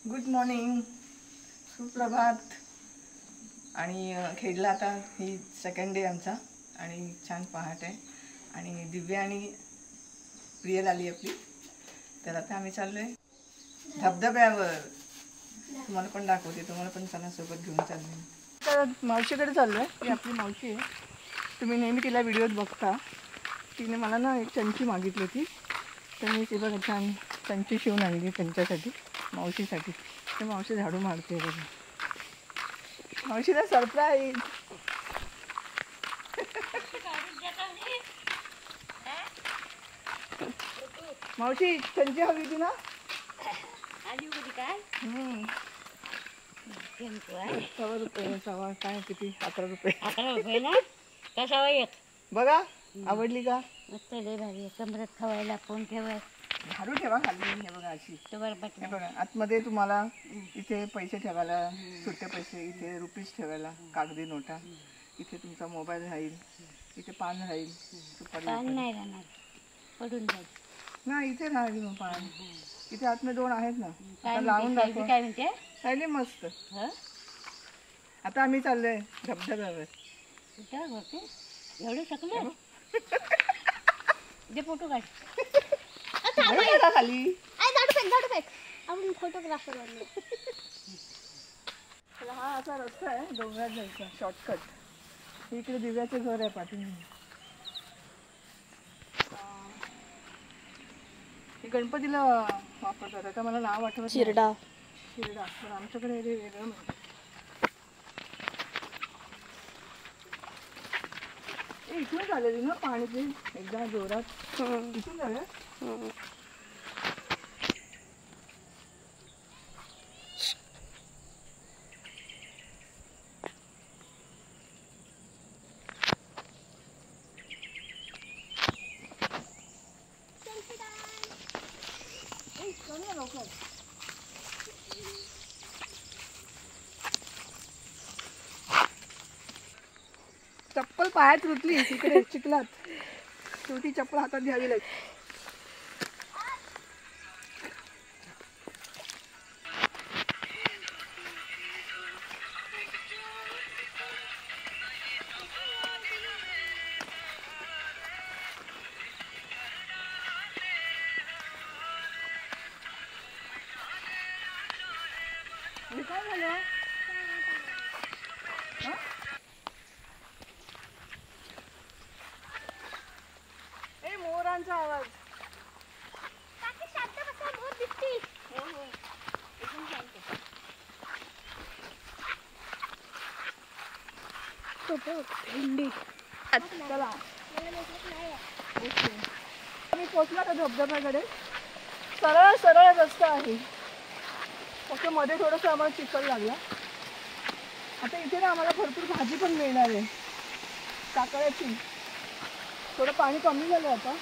Good morning, सुप्रभात. आणि खेडला आता ही सेकंड डे आमचा आणि छान पहाट आहे आणि दिव्या आणि प्रियल आली आपली. तर आता आम्ही चाललो आहे धबधब्यावर. तुम्हाला पण दाखवते, तुम्हाला पण चला सोबत घेऊन चालले. तर मावशीकडे चाललो आहे. ही आपली मावशी आहे, तुम्ही नेहमी तिला व्हिडिओत बघता. तिने मला ना एक चमची मागितली होती, तर मी ती बघा छान चमची शिवून आणली त्यांच्यासाठी, मावशीसाठी. तर मावशी झाडू मारते बघा. मावशीला सरप्राईज. मावशी चमची हवी होती ना? सव्वा रुपये, सव्वा काय किती, 11 रुपये. 11 रुपये ना? कसा एक बघा, आवडली का? मस्त लय भारी. कमरेत खवायला फोन ठेवाय, झाडू ठेवा खाली. हे बघा अशी, बरोबर. हे बघा आतमध्ये तुम्हाला इथे पैसे ठेवायला, सुट्टे पैसे, इथे रुपीज ठेवायला, कागदी नोटा, इथे तुमचा मोबाईल राहील, इथे पान राहील. पान नाही राहणार, पडून जाईल ना. इथे राहील मग पान. इथे आतमध्ये 2 आहेत ना, लावून दाखव. काय म्हणते राहिले मस्त. आता आम्ही चाललोय धबधब्यावर. कुठं होते एवढे सकले जे फोटो काढ खाली. आपण फोटोग्राफर बनलो. हा असा रस्ता आहे डोंगरात जायचा, शॉर्टकट. इकडे दिव्याचे घर आहे पाठीमागे. हे गणपतीला वापरतात. आता मला नाव आठवत. शिरडा. शिरडा, पण आमच्याकडे हे वेगळं म्हणतात. इथून झालेली ना पाणी ते एकदा जोरात. इथून झालं. चप्पल पायात रुतली तिकडे चिखलात. शेवटी चप्पल हातात घ्यावी लागली. काय झालं? मोरांचा आवाज. चला मी पोचला का धबधब्याकडे. सरळ सरळ रस्ता आहे, फक्त मध्ये थोडस आम्हाला चिखल लागला. आता इथे ना आम्हाला भरपूर भाजी पण मिळणार आहे, काकड्याची. थोडं पाणी कमी झालं आता.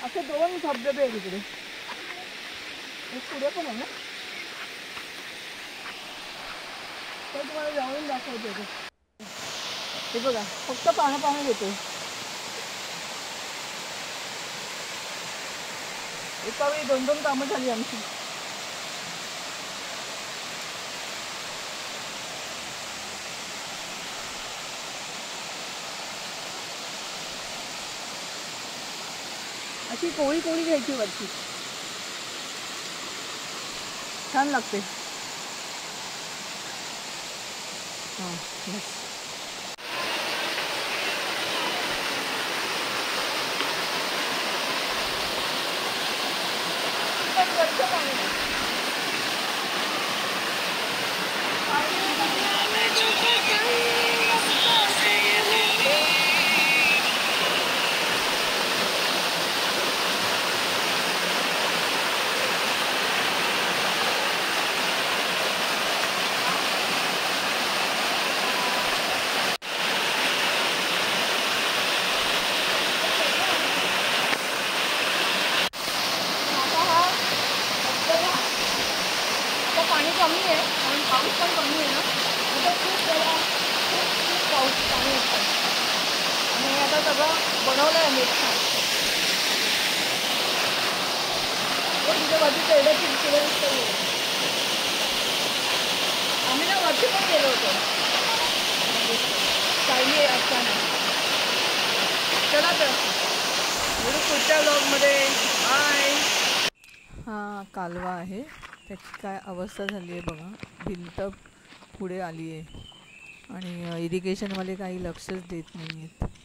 असे 2 धबधबे आहेत इकडे. पुढे पण आहे ना, तर तुम्हाला जाऊन दाखवते. हे बघा, फक्त पाणी येते. एका वेळी 2-2 कामं झाली आमची. अशी कोळी घ्यायची वरची, छान लागते. हां बस. पाणी कमी आहे आणि पाऊस पण कमी आहे ना, आता खूप पाऊस पाणी येतं. आणि आता सगळं बनवलं आहे मीठ. तिथे वरती तेवढ्याची तुला दिसतंय. आम्ही ना वरती पण गेलो होतो सायली असताना. चला तर भेटू पुढच्या ब्लॉगमध्ये. बाय. हा कालवा आहे, त्याची काय अवस्था झाली आहे बघा. भिंत पुढे आली आहे आणि इरिगेशनवाले काही लक्षच देत नाही आहेत.